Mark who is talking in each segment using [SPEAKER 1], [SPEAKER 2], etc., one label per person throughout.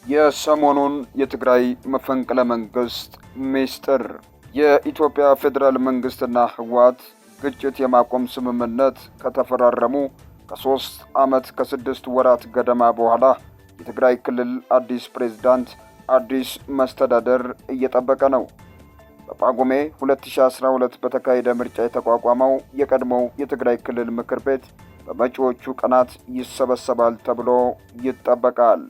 [SPEAKER 1] የሰሞኑን የትግራይ መፈንቅለ መንግስት ሚስጥር። የኢትዮጵያ ፌዴራል መንግስትና ህወሓት ግጭት የማቆም ስምምነት ከተፈራረሙ ከ3 ዓመት ከ6 ወራት ገደማ በኋላ የትግራይ ክልል አዲስ ፕሬዝዳንት፣ አዲስ መስተዳደር እየጠበቀ ነው። በጳጉሜ 2012 በተካሄደ ምርጫ የተቋቋመው የቀድሞው የትግራይ ክልል ምክር ቤት በመጪዎቹ ቀናት ይሰበሰባል ተብሎ ይጠበቃል።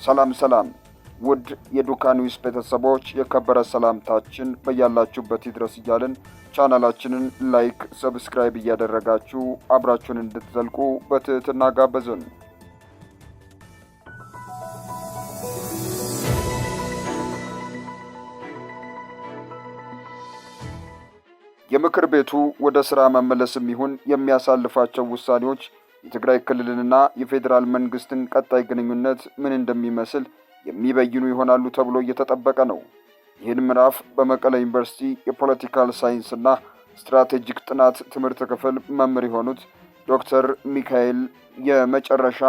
[SPEAKER 1] ሰላም ውድ የዱካ ኒውስ ቤተሰቦች የከበረ ሰላምታችን በያላችሁበት ይድረስ እያልን ቻናላችንን ላይክ፣ ሰብስክራይብ እያደረጋችሁ አብራችሁን እንድትዘልቁ በትህትና ጋበዝን። የምክር ቤቱ ወደ ሥራ መመለስም ይሁን የሚያሳልፋቸው ውሳኔዎች የትግራይ ክልልንና የፌዴራል መንግስትን ቀጣይ ግንኙነት ምን እንደሚመስል የሚበይኑ ይሆናሉ ተብሎ እየተጠበቀ ነው። ይህን ምዕራፍ በመቀሌ ዩኒቨርሲቲ የፖለቲካል ሳይንስና ስትራቴጂክ ጥናት ትምህርት ክፍል መምህር የሆኑት ዶክተር ሚካኤል የመጨረሻ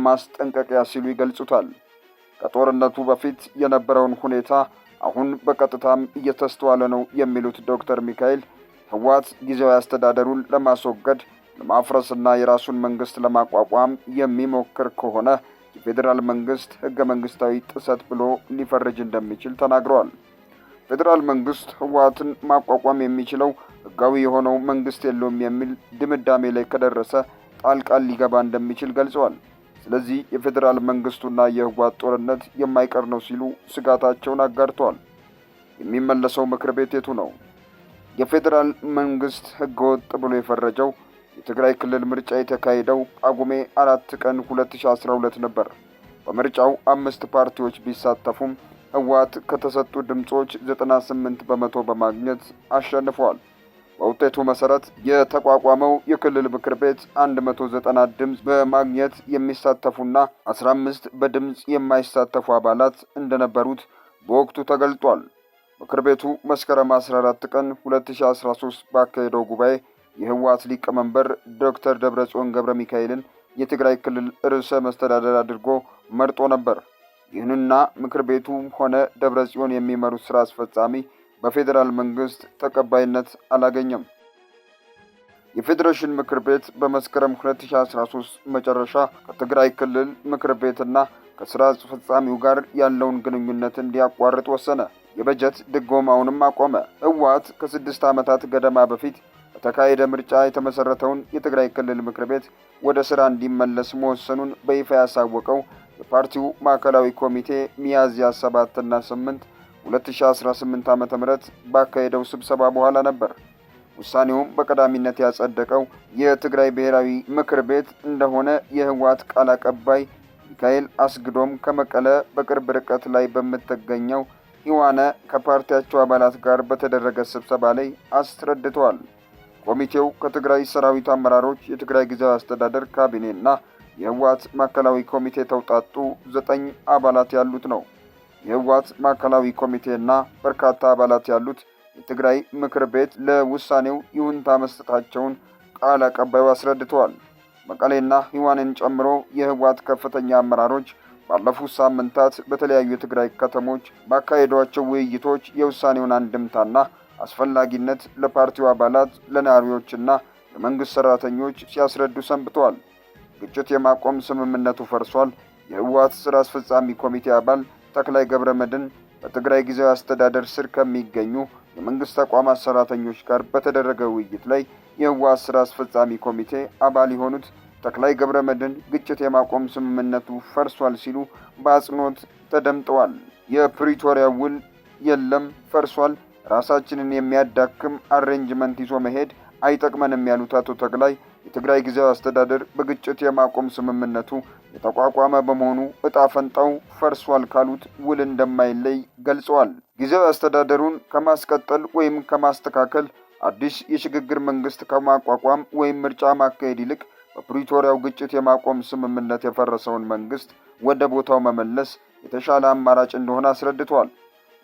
[SPEAKER 1] ማስጠንቀቂያ ሲሉ ይገልጹታል። ከጦርነቱ በፊት የነበረውን ሁኔታ አሁን በቀጥታም እየተስተዋለ ነው የሚሉት ዶክተር ሚካኤል ህወሓት ጊዜያዊ አስተዳደሩን ለማስወገድ ለማፍረስና የራሱን መንግስት ለማቋቋም የሚሞክር ከሆነ የፌዴራል መንግስት ህገ መንግስታዊ ጥሰት ብሎ ሊፈርጅ እንደሚችል ተናግረዋል። ፌዴራል መንግስት ህወሓትን ማቋቋም የሚችለው ህጋዊ የሆነው መንግስት የለውም የሚል ድምዳሜ ላይ ከደረሰ ጣልቃ ሊገባ እንደሚችል ገልጸዋል። ስለዚህ የፌዴራል መንግስቱና የህወሓት ጦርነት የማይቀር ነው ሲሉ ስጋታቸውን አጋርተዋል። የሚመለሰው ምክር ቤት የቱ ነው? የፌዴራል መንግስት ህገወጥ ብሎ የፈረጀው የትግራይ ክልል ምርጫ የተካሄደው ጳጉሜ 4 ቀን 2012 ነበር። በምርጫው 5 ፓርቲዎች ቢሳተፉም ህወሓት ከተሰጡ ድምጾች 98 በመቶ በማግኘት አሸንፈዋል። በውጤቱ መሰረት የተቋቋመው የክልል ምክር ቤት 190 ድምጽ በማግኘት የሚሳተፉና 15 በድምጽ የማይሳተፉ አባላት እንደነበሩት በወቅቱ ተገልጧል። ምክር ቤቱ መስከረም 14 ቀን 2013 ባካሄደው ጉባኤ የህወሓት ሊቀመንበር ዶክተር ደብረጽዮን ገብረ ሚካኤልን የትግራይ ክልል ርዕሰ መስተዳደር አድርጎ መርጦ ነበር። ይህንና ምክር ቤቱ ሆነ ደብረጽዮን የሚመሩት ስራ አስፈጻሚ በፌዴራል መንግስት ተቀባይነት አላገኘም። የፌዴሬሽን ምክር ቤት በመስከረም 2013 መጨረሻ ከትግራይ ክልል ምክር ቤትና ከስራ አስፈጻሚው ጋር ያለውን ግንኙነት እንዲያቋርጥ ወሰነ። የበጀት ድጎማውንም አቆመ። ህወሓት ከ6 ዓመታት ገደማ በፊት በተካሄደ ምርጫ የተመሰረተውን የትግራይ ክልል ምክር ቤት ወደ ሥራ እንዲመለስ መወሰኑን በይፋ ያሳወቀው የፓርቲው ማዕከላዊ ኮሚቴ ሚያዝያ 7 እና 8 2018 ዓ.ም ባካሄደው ስብሰባ በኋላ ነበር። ውሳኔውም በቀዳሚነት ያጸደቀው የትግራይ ብሔራዊ ምክር ቤት እንደሆነ የህወሓት ቃል አቀባይ ሚካኤል አስግዶም ከመቀለ በቅርብ ርቀት ላይ በምትገኘው ሂዋነ ከፓርቲያቸው አባላት ጋር በተደረገ ስብሰባ ላይ አስረድተዋል። ኮሚቴው ከትግራይ ሰራዊት አመራሮች፣ የትግራይ ጊዜያዊ አስተዳደር ካቢኔና የህወሓት ማዕከላዊ ኮሚቴ ተውጣጡ 9 አባላት ያሉት ነው። የህወሓት ማዕከላዊ ኮሚቴና በርካታ አባላት ያሉት የትግራይ ምክር ቤት ለውሳኔው ይሁንታ መስጠታቸውን ቃል አቀባዩ አስረድተዋል። መቀሌና ሂዋንን ጨምሮ የህወሓት ከፍተኛ አመራሮች ባለፉት ሳምንታት በተለያዩ የትግራይ ከተሞች ባካሄዷቸው ውይይቶች የውሳኔውን አንድምታና አስፈላጊነት ለፓርቲው አባላት፣ ለነዋሪዎችና ለመንግስት ሰራተኞች ሲያስረዱ ሰንብተዋል። ግጭት የማቆም ስምምነቱ ፈርሷል። የህወሓት ስራ አስፈጻሚ ኮሚቴ አባል ተክላይ ገብረመድህን በትግራይ ጊዜያዊ አስተዳደር ስር ከሚገኙ የመንግስት ተቋማት ሰራተኞች ጋር በተደረገ ውይይት ላይ የህወሓት ስራ አስፈጻሚ ኮሚቴ አባል የሆኑት ተክላይ ገብረመድህን ግጭት የማቆም ስምምነቱ ፈርሷል ሲሉ በአጽንኦት ተደምጠዋል። የፕሪቶሪያ ውል የለም፣ ፈርሷል። ራሳችንን የሚያዳክም አሬንጅመንት ይዞ መሄድ አይጠቅመንም ያሉት አቶ ተክላይ የትግራይ ጊዜያዊ አስተዳደር በግጭት የማቆም ስምምነቱ የተቋቋመ በመሆኑ እጣ ፈንታው ፈርሷል ካሉት ውል እንደማይለይ ገልጸዋል። ጊዜያዊ አስተዳደሩን ከማስቀጠል ወይም ከማስተካከል አዲስ የሽግግር መንግስት ከማቋቋም ወይም ምርጫ ማካሄድ ይልቅ በፕሪቶሪያው ግጭት የማቆም ስምምነት የፈረሰውን መንግስት ወደ ቦታው መመለስ የተሻለ አማራጭ እንደሆነ አስረድተዋል።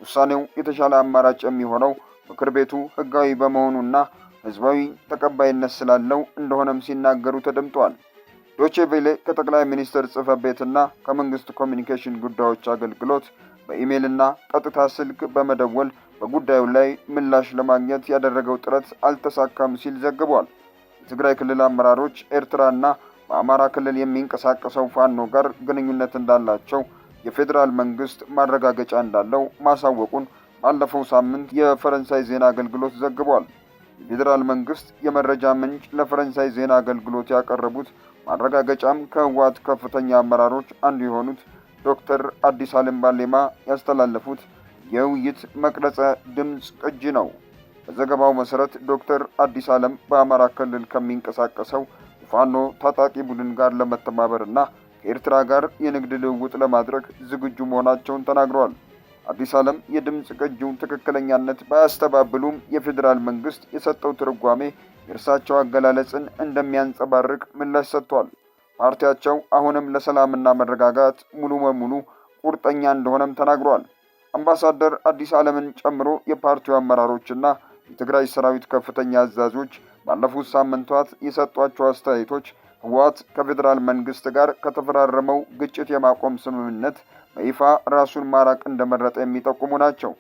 [SPEAKER 1] ውሳኔው የተሻለ አማራጭ የሚሆነው ምክር ቤቱ ህጋዊ በመሆኑና ህዝባዊ ተቀባይነት ስላለው እንደሆነም ሲናገሩ ተደምጧል። ዶቼ ቬለ ከጠቅላይ ሚኒስትር ጽሕፈት ቤትና ከመንግስት ኮሚኒኬሽን ጉዳዮች አገልግሎት በኢሜይልና ቀጥታ ስልክ በመደወል በጉዳዩ ላይ ምላሽ ለማግኘት ያደረገው ጥረት አልተሳካም ሲል ዘግቧል። የትግራይ ክልል አመራሮች ኤርትራና በአማራ ክልል የሚንቀሳቀሰው ፋኖ ጋር ግንኙነት እንዳላቸው የፌዴራል መንግስት ማረጋገጫ እንዳለው ማሳወቁን ባለፈው ሳምንት የፈረንሳይ ዜና አገልግሎት ዘግቧል። የፌዴራል መንግስት የመረጃ ምንጭ ለፈረንሳይ ዜና አገልግሎት ያቀረቡት ማረጋገጫም ከህወሓት ከፍተኛ አመራሮች አንዱ የሆኑት ዶክተር አዲስ ዓለም ባሌማ ያስተላለፉት የውይይት መቅረጸ ድምፅ ቅጂ ነው። በዘገባው መሰረት ዶክተር አዲስ ዓለም በአማራ ክልል ከሚንቀሳቀሰው የፋኖ ታጣቂ ቡድን ጋር ለመተባበርና ከኤርትራ ጋር የንግድ ልውውጥ ለማድረግ ዝግጁ መሆናቸውን ተናግረዋል። አዲስ ዓለም የድምፅ ቅጂውን ትክክለኛነት ባያስተባብሉም የፌዴራል መንግስት የሰጠው ትርጓሜ የእርሳቸው አገላለጽን እንደሚያንጸባርቅ ምላሽ ሰጥቷል። ፓርቲያቸው አሁንም ለሰላምና መረጋጋት ሙሉ በሙሉ ቁርጠኛ እንደሆነም ተናግሯል። አምባሳደር አዲስ ዓለምን ጨምሮ የፓርቲው አመራሮችና የትግራይ ሰራዊት ከፍተኛ አዛዦች ባለፉት ሳምንታት የሰጧቸው አስተያየቶች ህወሓት ከፌዴራል መንግስት ጋር ከተፈራረመው ግጭት የማቆም ስምምነት በይፋ ራሱን ማራቅ እንደመረጠ የሚጠቁሙ ናቸው።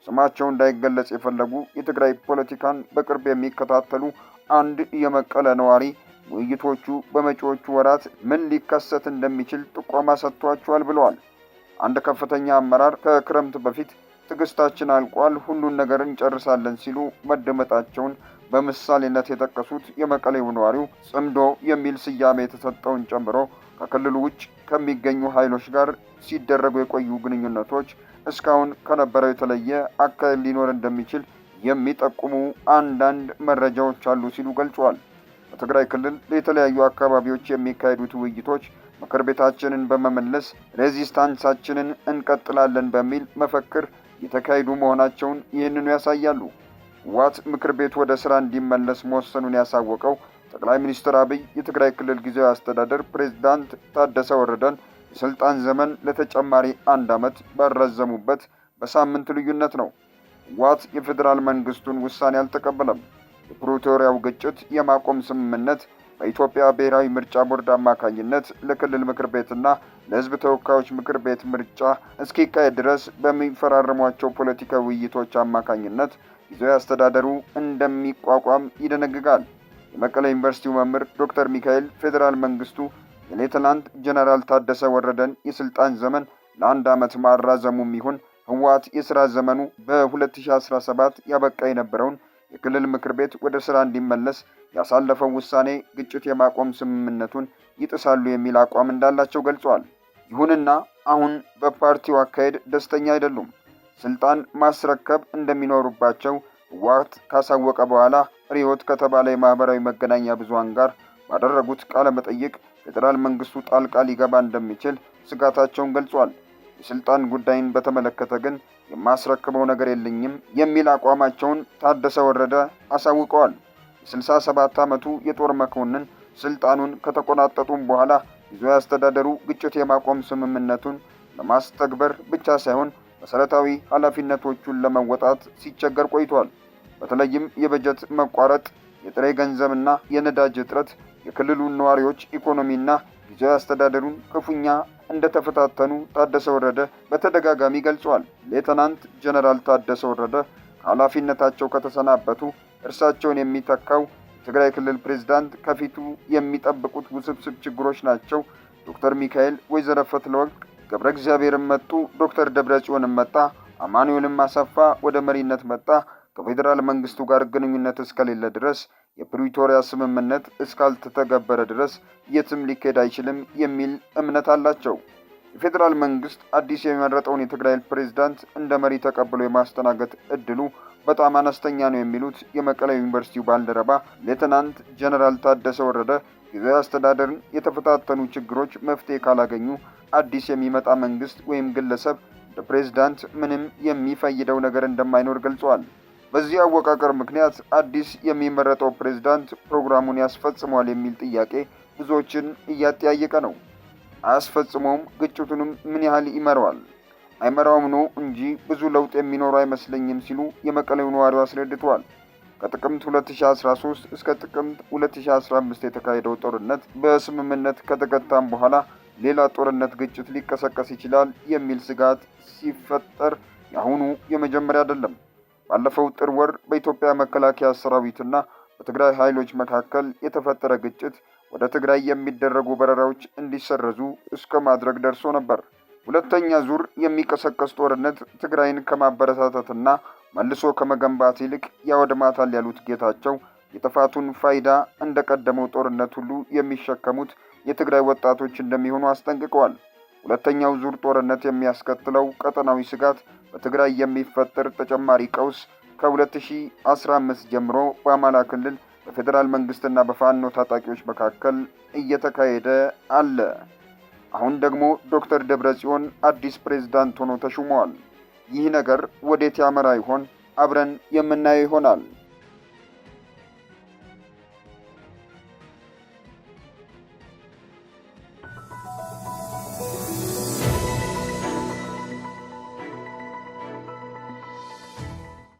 [SPEAKER 1] ስማቸው እንዳይገለጽ የፈለጉ የትግራይ ፖለቲካን በቅርብ የሚከታተሉ አንድ የመቀለ ነዋሪ ውይይቶቹ በመጪዎቹ ወራት ምን ሊከሰት እንደሚችል ጥቆማ ሰጥቷቸዋል ብለዋል። አንድ ከፍተኛ አመራር ከክረምት በፊት ትዕግስታችን አልቋል፣ ሁሉን ነገር እንጨርሳለን ሲሉ መደመጣቸውን በምሳሌነት የጠቀሱት የመቀሌው ነዋሪው ጽምዶ የሚል ስያሜ የተሰጠውን ጨምሮ ከክልሉ ውጭ ከሚገኙ ኃይሎች ጋር ሲደረጉ የቆዩ ግንኙነቶች እስካሁን ከነበረው የተለየ አካሄድ ሊኖር እንደሚችል የሚጠቁሙ አንዳንድ መረጃዎች አሉ ሲሉ ገልጸዋል። በትግራይ ክልል የተለያዩ አካባቢዎች የሚካሄዱት ውይይቶች ምክር ቤታችንን በመመለስ ሬዚስታንሳችንን እንቀጥላለን በሚል መፈክር የተካሄዱ መሆናቸውን ይህንኑ ያሳያሉ። ህወሓት ምክር ቤት ወደ ስራ እንዲመለስ መወሰኑን ያሳወቀው ጠቅላይ ሚኒስትር አብይ የትግራይ ክልል ጊዜያዊ አስተዳደር ፕሬዝዳንት ታደሰ ወረደን የስልጣን ዘመን ለተጨማሪ 1 ዓመት ባራዘሙበት በሳምንት ልዩነት ነው። ህወሓት የፌዴራል መንግስቱን ውሳኔ አልተቀበለም። የፕሪቶሪያው ግጭት የማቆም ስምምነት በኢትዮጵያ ብሔራዊ ምርጫ ቦርድ አማካኝነት ለክልል ምክር ቤትና ለህዝብ ተወካዮች ምክር ቤት ምርጫ እስኪካሄድ ድረስ በሚፈራረሟቸው ፖለቲካዊ ውይይቶች አማካኝነት ጊዜያዊ አስተዳደሩ እንደሚቋቋም ይደነግጋል። የመቀሌ ዩኒቨርሲቲው መምህር ዶክተር ሚካኤል ፌዴራል መንግስቱ የሌተናንት ጀነራል ታደሰ ወረደን የስልጣን ዘመን ለ1 ዓመት ማራዘሙም ይሁን ህወሓት የሥራ ዘመኑ በ2017 ያበቃ የነበረውን የክልል ምክር ቤት ወደ ሥራ እንዲመለስ ያሳለፈው ውሳኔ ግጭት የማቆም ስምምነቱን ይጥሳሉ የሚል አቋም እንዳላቸው ገልጸዋል። ይሁንና አሁን በፓርቲው አካሄድ ደስተኛ አይደሉም። ስልጣን ማስረከብ እንደሚኖሩባቸው ህወሓት ካሳወቀ በኋላ ሪዮት ከተባለ የማህበራዊ መገናኛ ብዙሃን ጋር ባደረጉት ቃለ መጠይቅ ፌዴራል መንግስቱ ጣልቃ ሊገባ እንደሚችል ስጋታቸውን ገልጿል። የስልጣን ጉዳይን በተመለከተ ግን የማስረክበው ነገር የለኝም የሚል አቋማቸውን ታደሰ ወረደ አሳውቀዋል። የ67 ዓመቱ የጦር መኮንን ስልጣኑን ከተቆናጠጡም በኋላ ጊዜያዊ አስተዳደሩ ግጭት የማቆም ስምምነቱን ለማስተግበር ብቻ ሳይሆን መሰረታዊ ኃላፊነቶቹን ለመወጣት ሲቸገር ቆይቷል። በተለይም የበጀት መቋረጥ፣ የጥሬ ገንዘብና የነዳጅ እጥረት የክልሉን ነዋሪዎች ኢኮኖሚና ጊዜያዊ አስተዳደሩን ክፉኛ እንደተፈታተኑ ታደሰ ወረደ በተደጋጋሚ ገልጿል። ሌተናንት ጀነራል ታደሰ ወረደ ከኃላፊነታቸው ከተሰናበቱ እርሳቸውን የሚተካው የትግራይ ክልል ፕሬዝዳንት ከፊቱ የሚጠብቁት ውስብስብ ችግሮች ናቸው። ዶክተር ሚካኤል ወይዘሮ ፈትለወርቅ ገብረ እግዚአብሔርን መጡ፣ ዶክተር ደብረጽዮንም መጣ፣ አማኑኤልም አሰፋ ወደ መሪነት መጣ። ከፌዴራል መንግስቱ ጋር ግንኙነት እስከሌለ ድረስ የፕሪቶሪያ ስምምነት እስካልተተገበረ ድረስ የትም ሊካሄድ አይችልም የሚል እምነት አላቸው። የፌዴራል መንግስት አዲስ የሚመረጠውን የትግራይ ፕሬዝዳንት እንደ መሪ ተቀብሎ የማስተናገድ እድሉ በጣም አነስተኛ ነው የሚሉት የመቀሌ ዩኒቨርሲቲው ባልደረባ ሌተናንት ጀነራል ታደሰ ወረደ ጊዜያዊ አስተዳደርን የተፈታተኑ ችግሮች መፍትሄ ካላገኙ አዲስ የሚመጣ መንግስት ወይም ግለሰብ እንደ ፕሬዝዳንት ምንም የሚፈይደው ነገር እንደማይኖር ገልጸዋል። በዚህ አወቃቀር ምክንያት አዲስ የሚመረጠው ፕሬዝዳንት ፕሮግራሙን ያስፈጽመዋል የሚል ጥያቄ ብዙዎችን እያጠያየቀ ነው። አያስፈጽመውም፣ ግጭቱንም ምን ያህል ይመራዋል? አይመራውም ነው እንጂ ብዙ ለውጥ የሚኖር አይመስለኝም ሲሉ የመቀሌው ነዋሪው አስረድተዋል። ከጥቅምት 2013 እስከ ጥቅምት 2015 የተካሄደው ጦርነት በስምምነት ከተገታም በኋላ ሌላ ጦርነት ግጭት ሊቀሰቀስ ይችላል የሚል ስጋት ሲፈጠር የአሁኑ የመጀመሪያ አይደለም። ባለፈው ጥር ወር በኢትዮጵያ መከላከያ ሰራዊትና በትግራይ ኃይሎች መካከል የተፈጠረ ግጭት ወደ ትግራይ የሚደረጉ በረራዎች እንዲሰረዙ እስከ ማድረግ ደርሶ ነበር። ሁለተኛ ዙር የሚቀሰቀስ ጦርነት ትግራይን ከማበረታታትና መልሶ ከመገንባት ይልቅ ያወድማታል ያሉት ጌታቸው የጥፋቱን ፋይዳ እንደቀደመው ጦርነት ሁሉ የሚሸከሙት የትግራይ ወጣቶች እንደሚሆኑ አስጠንቅቀዋል። ሁለተኛው ዙር ጦርነት የሚያስከትለው ቀጠናዊ ስጋት በትግራይ የሚፈጠር ተጨማሪ ቀውስ ከ2015 ጀምሮ በአማራ ክልል በፌዴራል መንግስትና በፋኖ ታጣቂዎች መካከል እየተካሄደ አለ። አሁን ደግሞ ዶክተር ደብረጽዮን አዲስ ፕሬዝዳንት ሆነው ተሹመዋል። ይህ ነገር ወዴት ያመራ ይሆን? አብረን የምናየው ይሆናል።